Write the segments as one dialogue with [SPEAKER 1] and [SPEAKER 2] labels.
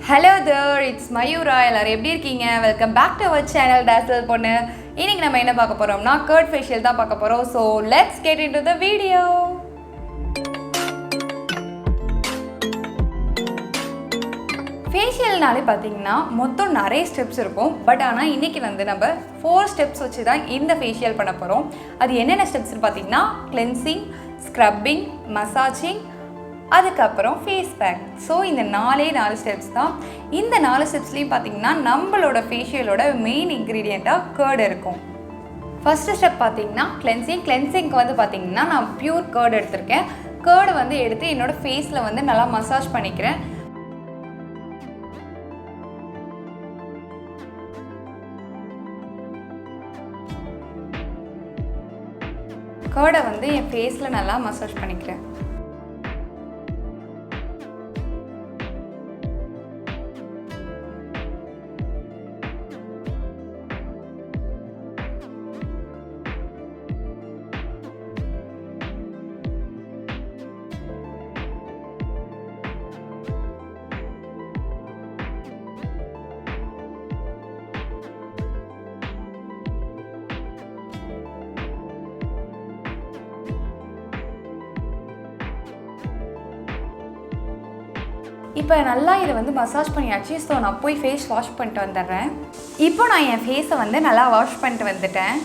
[SPEAKER 1] Hello there, it's Mayura. எல்லாரும் எப்படி இருக்கீங்க? Welcome back to our channel Dazzleponnu. இன்னைக்கு நம்ம என்ன பார்க்க போறோம்னா CURD facial தான் பார்க்க போறோம். So let's get into the video. ஃபேஷியல்னாலே பார்த்தீங்கன்னா மொத்தம் நிறைய ஸ்டெப்ஸ் இருக்கும். பட் ஆனால் இன்றைக்கி வந்து நம்ம 4 ஸ்டெப்ஸ் வச்சு தான் இந்த ஃபேஷியல் பண்ண போகிறோம். அது என்னென்ன ஸ்டெப்ஸ்னு பார்த்தீங்கன்னா கிளென்சிங், ஸ்க்ரப்பிங், மசாஜிங், அதுக்கப்புறம் ஃபேஸ் பேக். ஸோ இந்த 4 ஸ்டெப்ஸ் தான். இந்த 4 ஸ்டெப்ஸ்லேயும் பார்த்தீங்கன்னா நம்மளோட ஃபேஷியலோட மெயின் இன்க்ரீடியண்ட்டாக கர்ட் இருக்கும். ஃபஸ்ட்டு ஸ்டெப் பார்த்தீங்கன்னா கிளென்சிங்க்கு வந்து பார்த்தீங்கன்னா நான் பியூர் கர்ட் எடுத்திருக்கேன். கர்டை வந்து எடுத்து என்னோடய ஃபேஸில் வந்து நல்லா மசாஜ் பண்ணிக்கிறேன். கர்டை வந்து என் ஃபேஸில் நல்லா மசாஜ் பண்ணிக்கிறேன். இப்போ நல்லா இதை வந்து மசாஜ் பண்ணியாச்சு. ஸோ நான் போய் ஃபேஸ் வாஷ் பண்ணிட்டு வந்துடுறேன். இப்போ நான் என் ஃபேஸை வந்து நல்லா வாஷ் பண்ணிட்டு வந்துட்டேன்.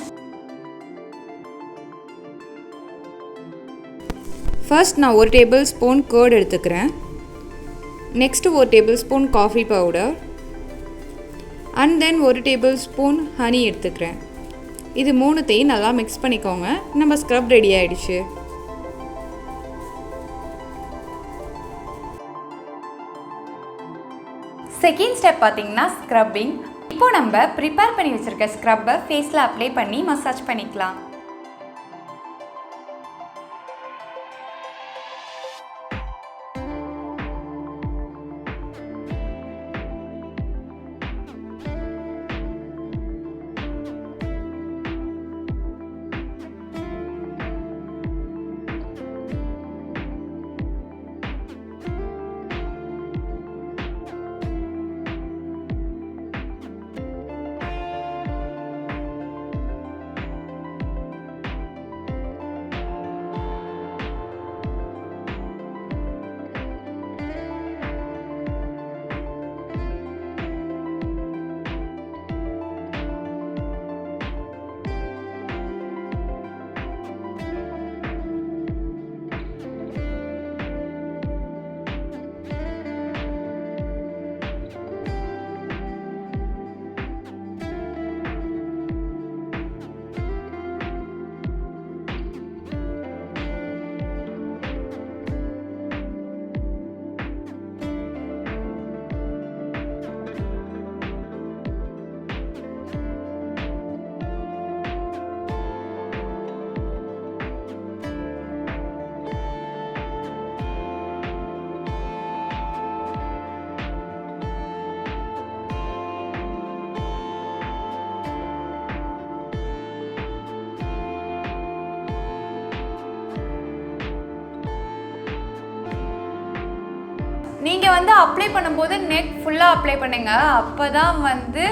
[SPEAKER 1] ஃபர்ஸ்ட் நான் 1 டேபிள் ஸ்பூன் கர்ட் எடுத்துக்கிறேன். Next 1 table spoon coffee powder and then 1 table spoon honey எடுத்துக்கிறேன். இது 3த்தையும் நல்லா மிக்ஸ் பண்ணிக்கோங்க. நம்ம ஸ்க்ரப் ரெடி ஆகிடுச்சு. செகண்ட் ஸ்டெப் பார்த்தீங்கன்னா ஸ்க்ரப்பிங். இப்போ நம்ம ப்ரிப்பேர் பண்ணி வச்சுருக்க ஸ்க்ரப்பை ஃபேஸில் அப்ளை பண்ணி மசாஜ் பண்ணிக்கலாம். நீங்கள் வந்து அப்ளை பண்ணும்போது நெக் ஃபுல்லாக அப்ளை பண்ணுங்க. அப்போ தான் வந்து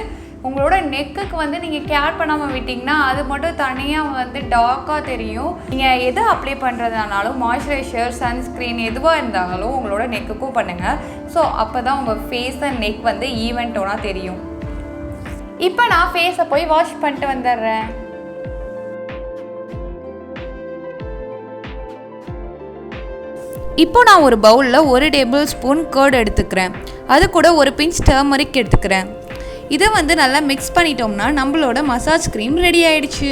[SPEAKER 1] உங்களோட நெக்குக்கு வந்து நீங்கள் கேர் பண்ணாமல் விட்டிங்கன்னா அது மட்டும் தனியாக வந்து டார்க்காக தெரியும். நீங்கள் எது அப்ளை பண்ணுறதுனாலும் மாய்ஸ்சரைசர், சன்ஸ்க்ரீன் எதுவாக இருந்தாலும் உங்களோட நெக்குக்கும் பண்ணுங்கள். ஸோ அப்போ தான் உங்கள் ஃபேஸ் அண்ட் நெக் வந்து ஈவன் டோனாக தெரியும். இப்போ நான் ஃபேஸை போய் வாஷ் பண்ணிட்டு வந்துடுறேன். இப்போ நான் ஒரு பவுலில் 1 டேபிள் ஸ்பூன் கர்ட் எடுத்துக்கிறேன். அது கூட ஒரு பிஞ்ச் டர்மரிக் எடுத்துக்கிறேன். இதை வந்து நல்லா மிக்ஸ் பண்ணிட்டோம்னா நம்மளோட மசாஜ் க்ரீம் ரெடி ஆயிடுச்சு.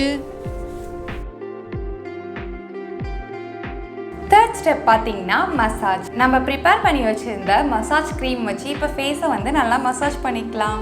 [SPEAKER 1] தேர்ட் ஸ்டெப் பார்த்தீங்கன்னா மசாஜ். நம்ம ப்ரிப்பேர் பண்ணி வச்சுருந்த மசாஜ் க்ரீம் வச்சு இப்போ ஃபேஸை வந்து நல்லா மசாஜ் பண்ணிக்கலாம்.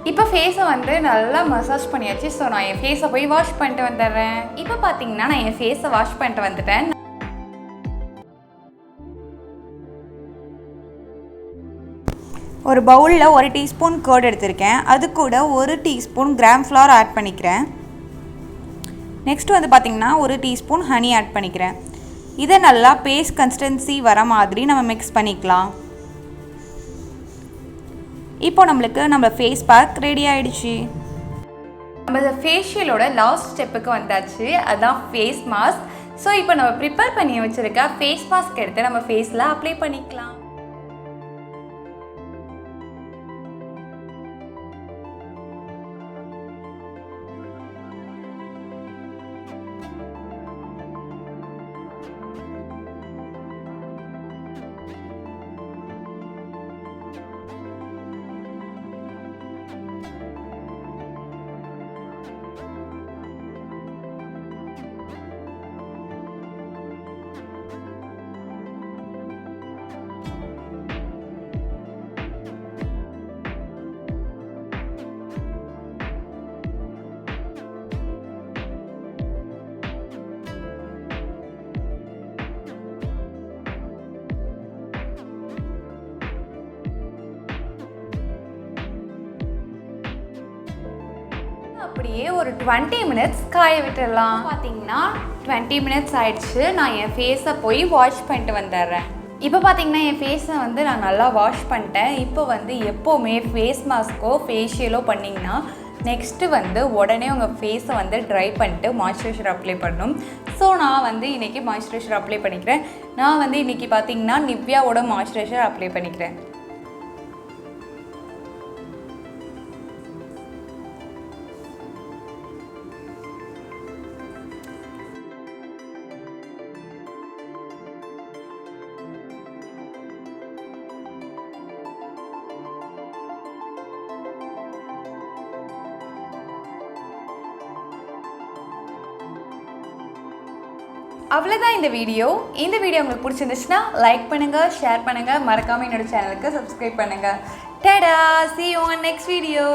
[SPEAKER 1] இப்போ ஃபேஸை வந்து நல்லா மசாஜ் பண்ணியாச்சு. ஸோ நான் என் ஃபேஸை போய் வாஷ் பண்ணிட்டு வந்துடுறேன். இப்போ பார்த்தீங்கன்னா நான் என் ஃபேஸை வாஷ் பண்ணிட்டு வந்துட்டேன். ஒரு பவுலில் 1 டீஸ்பூன் கர்ட் எடுத்திருக்கேன். அது கூட 1 டீஸ்பூன் கிராம் ஃப்ளவர் ஆட் பண்ணிக்கிறேன். நெக்ஸ்ட் வந்து பார்த்திங்கன்னா 1 டீஸ்பூன் ஹனி ஆட் பண்ணிக்கிறேன். இதை நல்லா பேஸ்ட் கன்சிஸ்டன்சி வர மாதிரி நம்ம மிக்ஸ் பண்ணிக்கலாம். இப்போ நம்ம ஃபேஸ் பேக் ரெடி ஆகிடுச்சு. நம்ம ஃபேஷியலோட லாஸ்ட் ஸ்டெப்புக்கு வந்தாச்சு. அதுதான் ஃபேஸ் மாஸ்க். ஸோ இப்போ நம்ம ப்ரிப்பேர் பண்ணி வச்சுருக்க ஃபேஸ் மாஸ்க் எடுத்து நம்ம ஃபேஸில் அப்ளை பண்ணிக்கலாம். அப்படியே ஒரு 20 மினிட்ஸ் காய விட்டுடலாம். பார்த்தீங்கன்னா 20 மினிட்ஸ் ஆயிடுச்சு. நான் என் ஃபேஸை போய் வாஷ் பண்ணிட்டு வந்துடுறேன். இப்போ பார்த்தீங்கன்னா என் ஃபேஸை வந்து நான் நல்லா வாஷ் பண்ணிட்டேன். இப்போ வந்து எப்போவுமே ஃபேஸ் மாஸ்க்கோ ஃபேஷியலோ பண்ணிங்கன்னா நெக்ஸ்ட்டு வந்து உடனே உங்கள் ஃபேஸை வந்து ட்ரை பண்ணிட்டு மாய்ஸ்சரைசர் அப்ளை பண்ணணும். ஸோ நான் வந்து இன்றைக்கி மாய்ஸ்சரைசர் அப்ளை பண்ணிக்கிறேன். நான் வந்து இன்றைக்கி பார்த்தீங்கன்னா நிவ்யாவோட மாய்ஸ்சரைசர் அப்ளை பண்ணிக்கிறேன். அவ்வளோதான் இந்த வீடியோ உங்களுக்கு பிடிச்சிருந்துச்சுன்னா லைக் பண்ணுங்கள், ஷேர் பண்ணுங்கள், மறக்காமல் என்னோட சேனலுக்கு சப்ஸ்கிரைப் பண்ணுங்கள். டடா, see you on next video.